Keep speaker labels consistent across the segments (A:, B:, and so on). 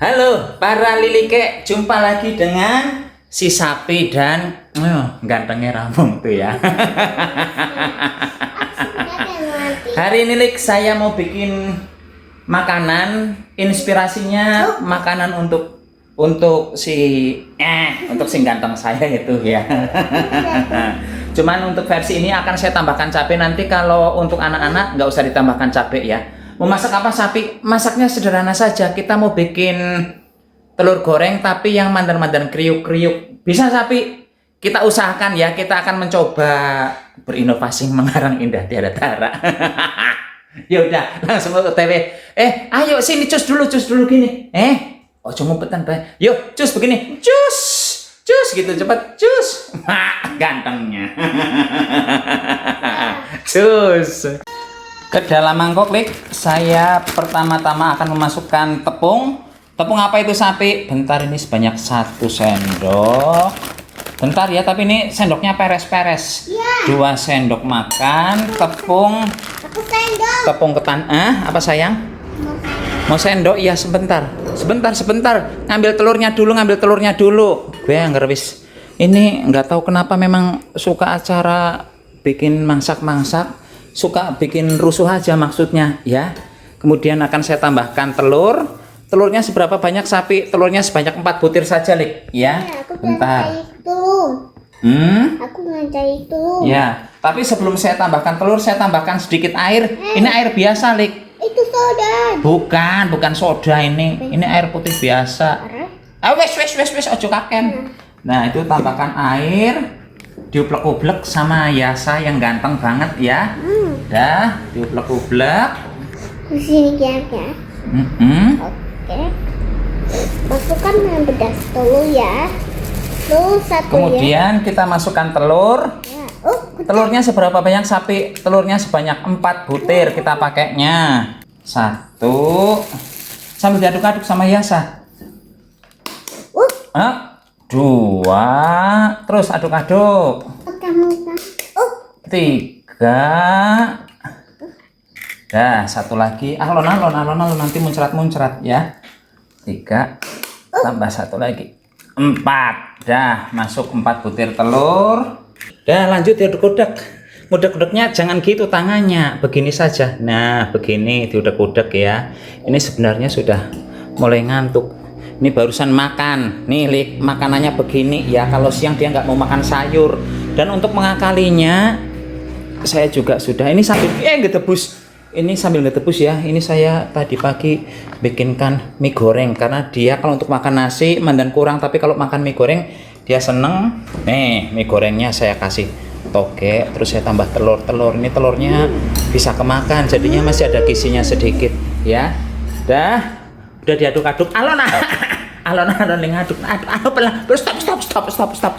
A: Halo para lilike, jumpa lagi dengan si sapi dan gantengnya Ramung tuh ya. Hari ini Lik, saya mau bikin makanan, inspirasinya makanan untuk si ganteng saya itu ya. Cuman untuk versi ini akan saya tambahkan cabai, nanti kalau untuk anak-anak nggak usah ditambahkan cabai ya. Mau masak apa sapi? Masaknya sederhana saja. Kita mau bikin telur goreng tapi yang mandan-mandan kriuk-kriuk. Bisa sapi? Kita usahakan ya. Kita akan mencoba berinovasi mengarang indah tiada tara. Ya udah, langsung OTW. Ayo sini cus dulu gini. Oh cuma ngumpetan Pak. Yuk, cus begini. Cus gitu cepat. Cus. Gantengnya. Cus. Ke dalam mangkok, Lik, saya pertama-tama akan memasukkan tepung. Tepung apa itu sapi? Bentar, ini sebanyak 1 sendok. Bentar ya, tapi ini sendoknya peres-peres. Ya. 2 sendok makan tepung.
B: Aku sendok.
A: Tepung ketan. Apa sayang? Mau sendok? Iya, sebentar. Sebentar. Ngambil telurnya dulu. Gue yang ngerwis. Ini nggak tahu kenapa memang suka acara bikin masak-masak. Suka bikin rusuh aja maksudnya ya. Kemudian akan saya tambahkan telur. Telurnya seberapa banyak sapi? Telurnya sebanyak 4 butir saja, Lik ya. Bentar. Aku
B: ngajarin telur.
A: Ya, tapi sebelum saya tambahkan telur, saya tambahkan sedikit air. Ini air biasa, Lik.
B: Itu soda.
A: Bukan soda ini. Ini air putih biasa. Wes ojo kaken. Nah, itu tambahkan air. Diublek-ublek sama Yasa yang ganteng banget ya. Dah, diublek-ublek.
B: Sini ya. Oke. Masukkan bedas telur ya. Telur 1
A: Kemudian
B: ya.
A: kita masukkan telur.
B: Ya.
A: Telurnya seberapa banyak sapi? Telurnya sebanyak 4 butir kita pakainya. 1. Sambil diaduk-aduk sama Yasa. 2. Terus aduk-aduk. 3. Dah, 1 lagi. Alon nanti muncrat ya. 3. Tambah 1 lagi. 4. Dah, masuk 4 butir telur. Dah, lanjut diaduk-aduk. Udek-udeknya jangan gitu tangannya. Begini saja. Nah, begini diudek-udek ya. Ini sebenarnya sudah mulai ngantuk. Ini barusan makan. Nih, Lik, makanannya begini ya. Kalau siang dia nggak mau makan sayur. Dan untuk mengakalinya, saya juga sudah. Ini sambil ngetebus. Ini sambil ngetebus ya. Ini saya tadi pagi bikinkan mie goreng karena dia kalau untuk makan nasi mandan kurang, tapi kalau makan mie goreng dia seneng. Nih, mie gorengnya saya kasih toge, terus saya tambah telur. Ini telurnya bisa kemakan, jadinya masih ada gizinya sedikit ya. Udah diaduk-aduk. Alon ngaduk.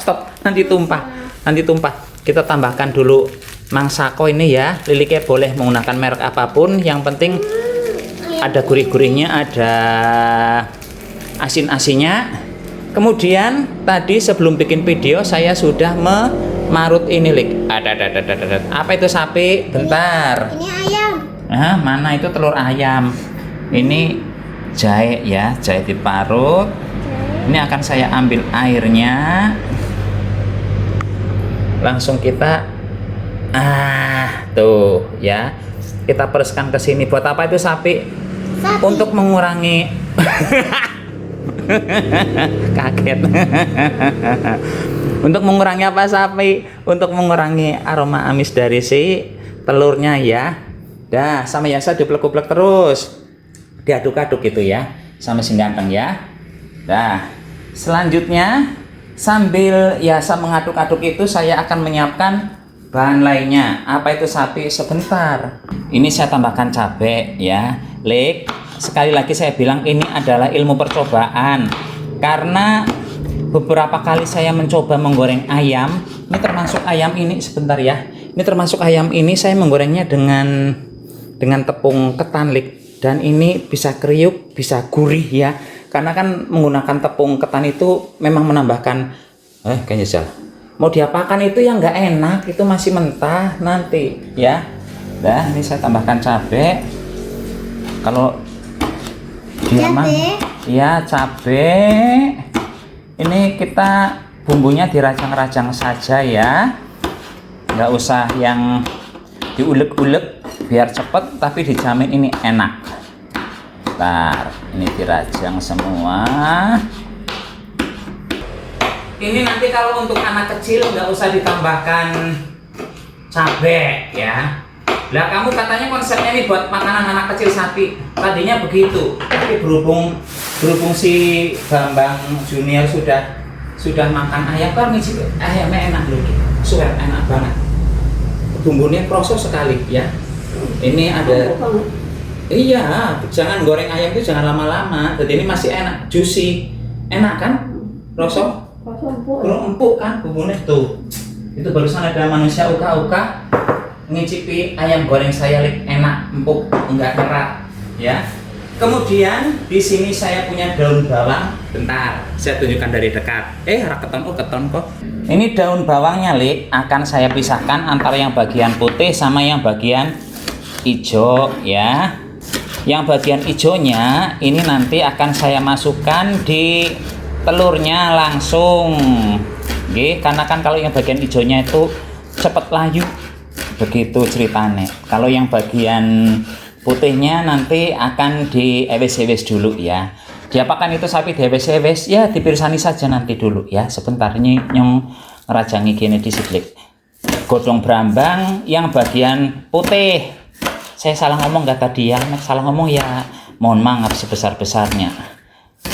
A: Stop. Nanti tumpah. Kita tambahkan dulu mangsako ini ya. Lilike boleh menggunakan merek apapun, yang penting ada gurih-gurihnya, ada asin-asinnya. Kemudian tadi sebelum bikin video saya sudah memarut ini, Lik. Apa itu sapi? Bentar.
B: Ini ayam.
A: Mana itu telur ayam? Ini jahe ya, jahe diparut. Ini akan saya ambil airnya. Langsung kita tuh ya. Kita pereskan ke sini. Buat apa itu sapi? Untuk mengurangi kaget. Untuk mengurangi apa sapi? Untuk mengurangi aroma amis dari si telurnya ya. Dah, sama Yasa diublek-ublek terus. Diaduk-aduk gitu ya sama si ganteng ya. Dah, selanjutnya sambil Yasa mengaduk-aduk itu saya akan menyiapkan bahan lainnya. Apa itu sapi? Sebentar. Ini saya tambahkan cabai ya. Lik, sekali lagi saya bilang ini adalah ilmu percobaan. Karena beberapa kali saya mencoba menggoreng ayam. Ini termasuk ayam ini sebentar ya. Ini termasuk ayam ini saya menggorengnya dengan tepung ketan, Lik. Dan ini bisa kriuk, bisa gurih ya. Karena kan menggunakan tepung ketan itu memang menambahkan kayaknya salah. Mau diapakan itu yang nggak enak, itu masih mentah nanti ya. Nah, ini saya tambahkan cabai. Kalau
B: Cabe.
A: Ya, cabe. Ini kita bumbunya dirajang-rajang saja ya. Nggak usah yang diulek-ulek biar cepet, tapi dijamin ini enak. Bentar, ini dirajang semua. Ini nanti kalau untuk anak kecil nggak usah ditambahkan cabai ya. Lah kamu katanya konsepnya ini buat makanan anak kecil sapi. Tadinya begitu, tapi berhubung si Bambang Junior sudah makan ayam, kan ngicip ayamnya enak loh, suwer enak banget. Bumbunya proses sekali ya. Ini ada. Iya, jangan goreng ayam itu jangan lama-lama. Jadi ini masih enak, juicy, enak kan? Rosok? Empuk kan bumbunya tuh. Itu barusan ada manusia uka-uka ngicipi ayam goreng saya enak, empuk, enggak kerat, ya. Kemudian di sini saya punya daun bawang. Bentar, saya tunjukkan dari dekat. Keton kok. Ini daun bawangnya, Lik, akan saya pisahkan antara yang bagian putih sama yang bagian hijau, ya. Yang bagian hijaunya ini nanti akan saya masukkan di telurnya langsung. Oke, karena kan kalau yang bagian hijaunya itu cepet layu. Begitu ceritanya. Kalau yang bagian putihnya nanti akan diewes-ewes dulu ya. Diapakan itu sapi diewes-ewes? Ya dipirsani saja nanti dulu ya. Sebentar nyong ngerajangi gini disiklik. Godong brambang yang bagian putih. Saya salah ngomong gak tadi ya? Salah ngomong ya mohon maaf sebesar-besarnya.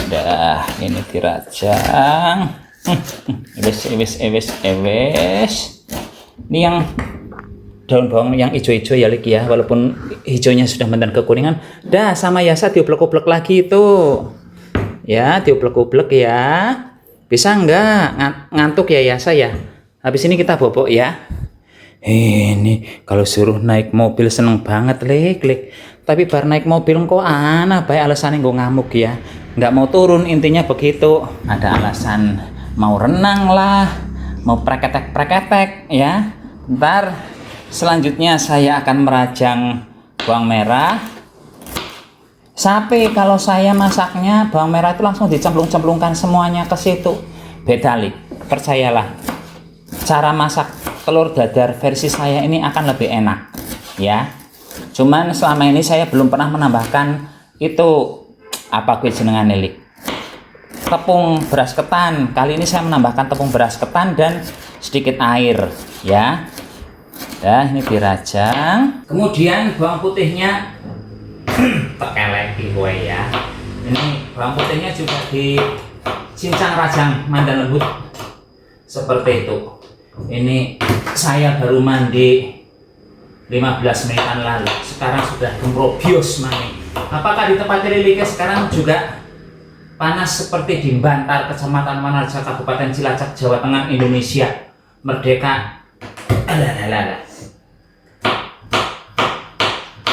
A: Udah ini dirajang. Ewes. Ini yang daun bawang yang hijau-hijau ya, Lik ya, walaupun hijaunya sudah mendan kekuningan. Dah sama Yasa dioblek-oblek lagi itu ya, dioblek-oblek ya. Bisa enggak ngantuk ya Yasa ya? Habis ini kita bobok ya. Ini kalau suruh naik mobil seneng banget, Lik. Tapi bar naik mobil kok aneh baik alasannya gue ngamuk ya, nggak mau turun, intinya begitu. Ada alasan mau renang lah, mau preketek ya. Ntar selanjutnya saya akan merajang bawang merah. Sapi kalau saya masaknya bawang merah itu langsung dicemplung-cemplungkan semuanya ke situ. Beda, Lik, percayalah. Cara masak telur dadar versi saya ini akan lebih enak ya. Cuman selama ini saya belum pernah menambahkan itu apa gue jenengan, Lik, tepung beras ketan. Kali ini saya menambahkan tepung beras ketan dan sedikit air ya. Nah, ini dirajang. Kemudian bawang putihnya tekelek gue ya. Ini bawang putihnya juga dicincang rajang mandan lembut seperti itu. Ini saya baru mandi 15 menitan lalu. Sekarang sudah gemrobios mani. Apakah di tempat Lilike sekarang juga panas seperti di Bantar, Kecamatan Manarja, Kabupaten Cilacap, Jawa Tengah, Indonesia merdeka? Alah.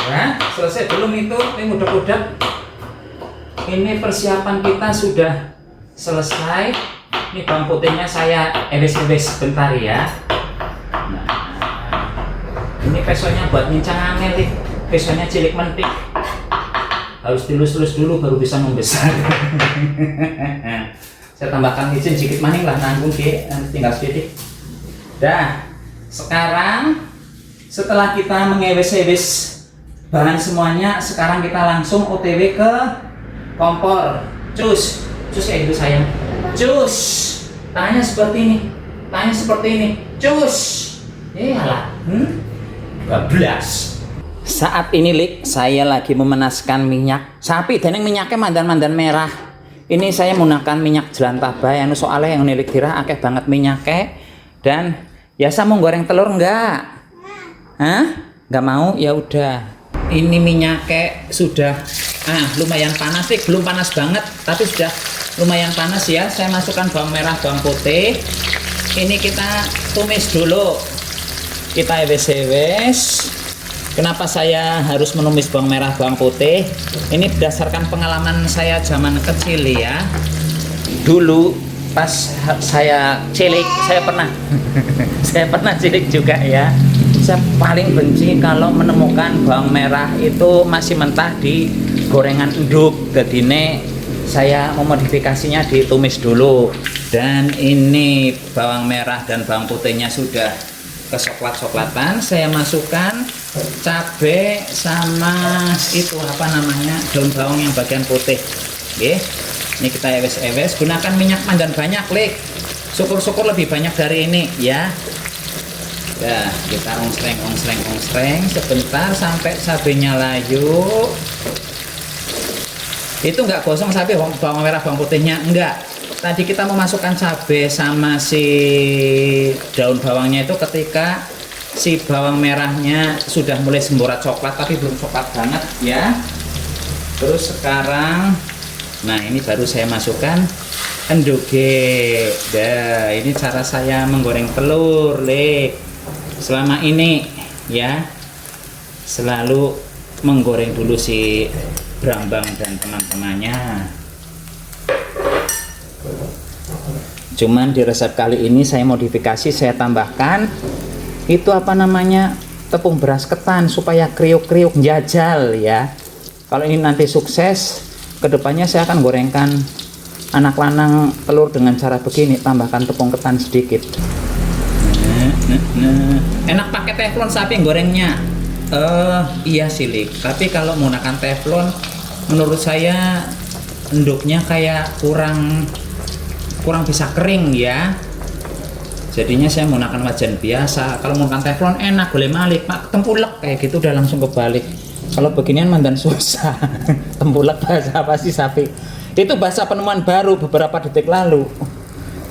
A: Nah, selesai belum itu? Ini udah. Ini persiapan kita sudah selesai. Ini bawang putihnya saya ewes-ewes sebentar ya. Nah, ini pesonya buat nyincang angel, Lik. Pesonya cilik mentik. Harus dilus-lus dulu baru bisa membesar. Saya tambahkan micin sedikit maning lah, nanggung nanti tinggal sedikit. Dah, sekarang setelah kita mengewes-ewes bahan semuanya, sekarang kita langsung OTW ke kompor. Cus kayak gitu sayang. Cus, tangannya seperti ini. Cus. Iyalah. Bablas. Saat ini, Lik, saya lagi memanaskan minyak sapi dan yang minyaknya mandan merah. Ini saya menggunakan minyak jelantah anu soalnya yang Lik kira akeh banget minyaknya. Dan Yasa mau goreng telur enggak? Hah? Enggak mau? Ya udah. Ini minyaknya sudah lumayan panas, Lik. Belum panas banget, tapi sudah lumayan panas ya. Saya masukkan bawang merah, bawang putih. Ini kita tumis dulu. Kita ewes-ewes. Kenapa saya harus menumis bawang merah, bawang putih? Ini berdasarkan pengalaman saya zaman kecil ya. Dulu pas saya cilik, saya pernah cilik juga ya. Saya paling benci kalau menemukan bawang merah itu masih mentah di gorengan enduk. Dadine saya memodifikasinya ditumis dulu. Dan ini bawang merah dan bawang putihnya sudah kesoklat-soklatan. Saya masukkan cabai sama itu apa namanya, daun bawang yang bagian putih. Oke, ini kita ewes-ewes. Gunakan minyak pandan banyak, Lik. Syukur-syukur lebih banyak dari ini ya. Nah, kita ongsreng sebentar sampai cabenya layu. Itu enggak gosong cabai, bawang merah, bawang putihnya enggak. Tadi kita memasukkan cabai sama si daun bawangnya itu ketika si bawang merahnya sudah mulai semburat coklat tapi belum coklat banget ya. Terus sekarang, nah ini baru saya masukkan endoge. Nah, ini cara saya menggoreng telur, Lek. Selama ini ya, selalu menggoreng dulu si Brambang dan teman-temannya. Cuman di resep kali ini saya modifikasi, saya tambahkan itu apa namanya, tepung beras ketan supaya kriuk-kriuk jajal ya. Kalau ini nanti sukses, kedepannya saya akan gorengkan anak lanang telur dengan cara begini, tambahkan tepung ketan sedikit. Enak pakai teflon sapi gorengnya. Iya sih, Lik. Tapi kalau menggunakan teflon, menurut saya enduknya kayak kurang bisa kering ya. Jadinya saya menggunakan wajan biasa. Kalau menggunakan teflon enak, boleh malik, Pak. Tempulek kayak gitu udah langsung kebalik. Kalau beginian mandan susah. Tempulek bahasa apa sih sapi? Itu bahasa penemuan baru beberapa detik lalu.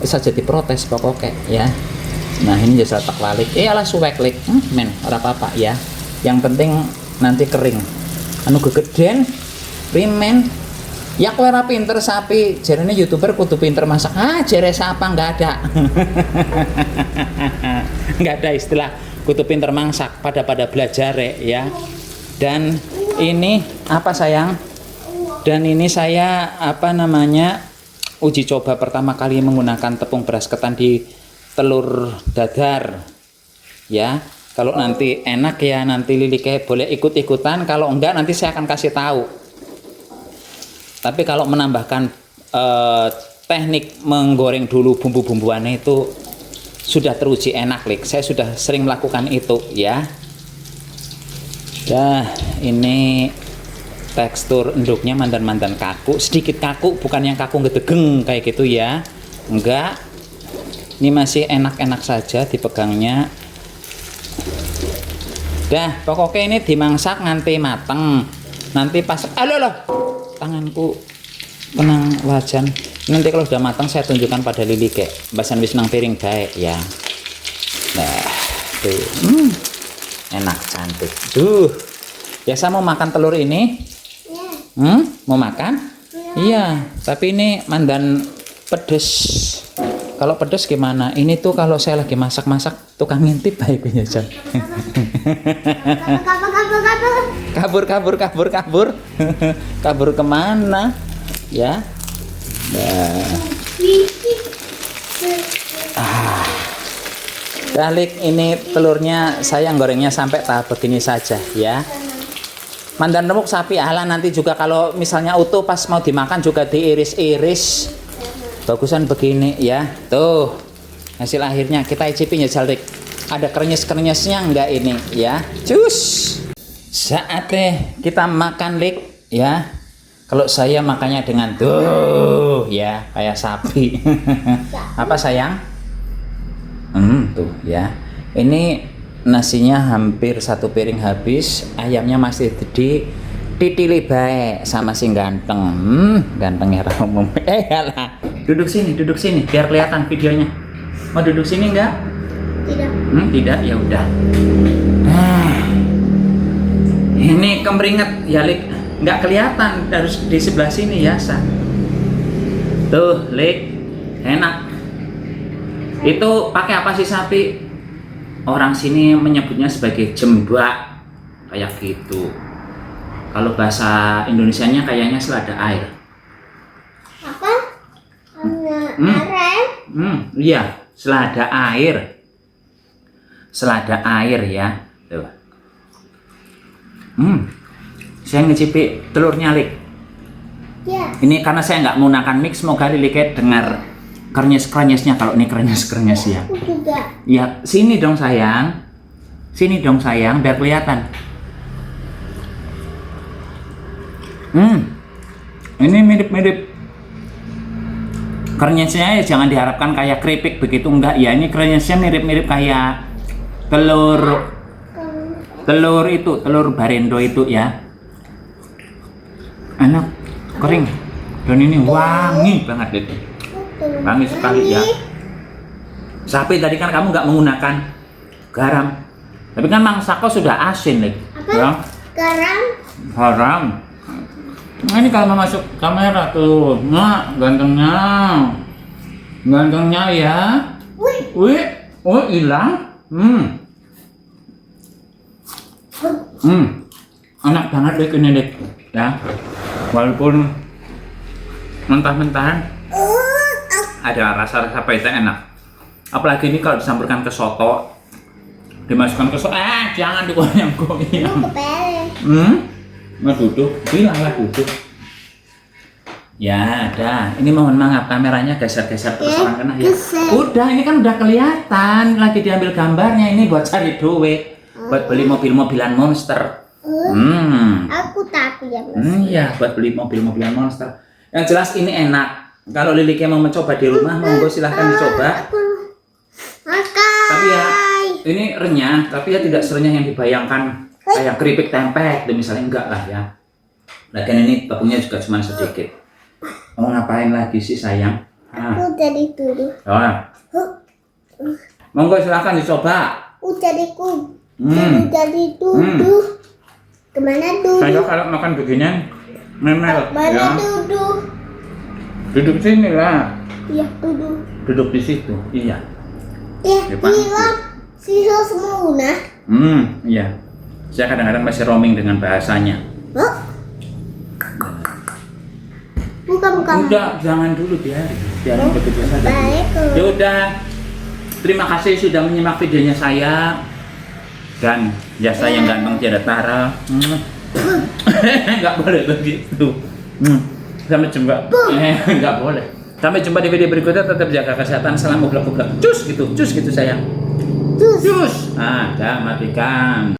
A: Bisa jadi protes pokoknya ya. Nah ini jasa tak balik. Alah suwek, Lik. Men, ora apa-apa ya. Yang penting nanti kering. Anu gegeden, rimen. Ya kowe ora pinter sapi, jarene YouTuber kudu pinter masak. Jere siapa nggak ada. Nggak ada istilah kudu pinter masak, pada belajar ya. Dan ini apa sayang? Dan ini saya apa namanya, uji coba pertama kali menggunakan tepung beras ketan di telur dadar. Ya, kalau nanti enak ya nanti Lilike boleh ikut-ikutan, kalau enggak nanti saya akan kasih tahu. Tapi kalau menambahkan teknik menggoreng dulu bumbu-bumbuannya itu sudah teruji enak, Lik. Saya sudah sering melakukan itu ya. Dah, ini tekstur enduknya mandan-mandan kaku, sedikit kaku, bukan yang kaku ngedegeng kayak gitu ya. Enggak. Ini masih enak-enak saja dipegangnya. Dah, pokoknya ini dimangsak nganti mateng. Nanti pas tanganku kenang wajan. Nanti kalau sudah matang saya tunjukkan pada Lilike. Basan wis nang piring baik ya. Nah, tuh. Enak cantik. Biasa mau makan telur ini? Mau makan? Iya, tapi ini mandan pedes. Kalau pedes gimana? Ini tuh kalau saya lagi masak-masak tukang ngintip baik punya Jan. Kabur. Kabur kemana? Ya. Balik ini telurnya saya gorengnya sampai tahap begini saja ya. Mandan remuk sapi ala nanti juga kalau misalnya utuh pas mau dimakan juga diiris-iris. Bagusan begini ya. Tuh. Hasil akhirnya kita icipin ya Jaldik. Ada krenyes-krenyesnya enggak ini ya. Cus. Saatnya kita makan, Lik ya. Kalau saya makannya dengan tuh ya kayak sapi. Apa sayang? Tuh ya. Ini nasinya hampir satu piring habis, ayamnya masih di titili bae sama si ganteng. Gantengnya umum. Alah. Duduk sini biar kelihatan videonya. Mau duduk sini enggak?
B: Tidak.
A: Tidak, ya udah. Ini kemeringet ya, Lik. Nggak kelihatan, harus di sebelah sini ya, San. Tuh, Lik. Enak. Itu pakai apa sih sapi? Orang sini menyebutnya sebagai jembak. Kayak gitu. Kalau bahasa Indonesianya kayaknya selada air.
B: Apa? Air?
A: Iya, selada air. Selada air ya. Tuh. Saya ngicipi telur nyalik.
B: Ya.
A: Ini karena saya nggak menggunakan mic, semoga Lilike dengar krenyes-krenyesnya. Kalau ini krenyes-krenyes ya.
B: Aku juga.
A: Ya, sini dong sayang. Sini dong sayang, biar kelihatan. Ini mirip-mirip. Krenyesnya ya jangan diharapkan kayak keripik begitu, enggak ya. Ini krenyesnya mirip-mirip kayak telur barendo itu ya. Enak, kering. Dan ini wangi banget itu. Wangi sekali ya. Sapi tadi kan kamu nggak menggunakan garam. Tapi kan Mang Sako sudah asin nih.
B: Apa?
A: Ya. Garam. Nah, ini kalau masuk kamera tuh. Nah, gantengnya. Gantengnya ya. Wih. Oh, hilang. Enak banget deh ini deh. Ya. Walaupun mentah-mentahan ada rasa-rasa pahitnya enak. Apalagi ini kalau dicampurkan ke soto, dimasukkan ke soto, jangan dikoyang-koyang. Nggak duduk, bilanglah duduk. Ya, dah. Ini mohon maaf kameranya geser-geser terus orang kena ya. Udah, ini kan udah kelihatan lagi diambil gambarnya. Ini buat cari duit, buat beli mobil-mobilan monster.
B: Aku takut ya.
A: Iya, buat beli mobil-mobilan monster. Yang jelas ini enak. Kalau Lilike mau mencoba di rumah, monggo silahkan dicoba. Tapi ya, ini renyah, tapi ya tidak serenyah yang dibayangkan kayak keripik tempe, misalnya enggak lah ya. Lagian ini tepungnya juga cuma sedikit. Mau ngapain lagi sih sayang?
B: Aku jadi dulu.
A: Monggo silahkan dicoba.
B: Jadiku. Jadi duduk. Kemana duduk?
A: Saya kalau makan beginian, memel.
B: Mana duduk?
A: Duduk sini lah.
B: Iya duduk.
A: Duduk di situ. Iya.
B: Hilang. Sisa semua.
A: Iya. Saya kadang-kadang masih roaming dengan bahasanya.
B: Bukan.
A: Udah, jangan dulu biarin begitu saja.
B: Baik.
A: Ya udah. Terima kasih sudah menyimak videonya saya. Dan ya saya ganteng tiada tara. Nggak boleh begitu. Sampai jumpa. Nggak boleh. Sampai jumpa di video berikutnya. Tetap jaga kesehatan. Salam ublak-ublak. Cus gitu sayang. Cus. Dah matikan.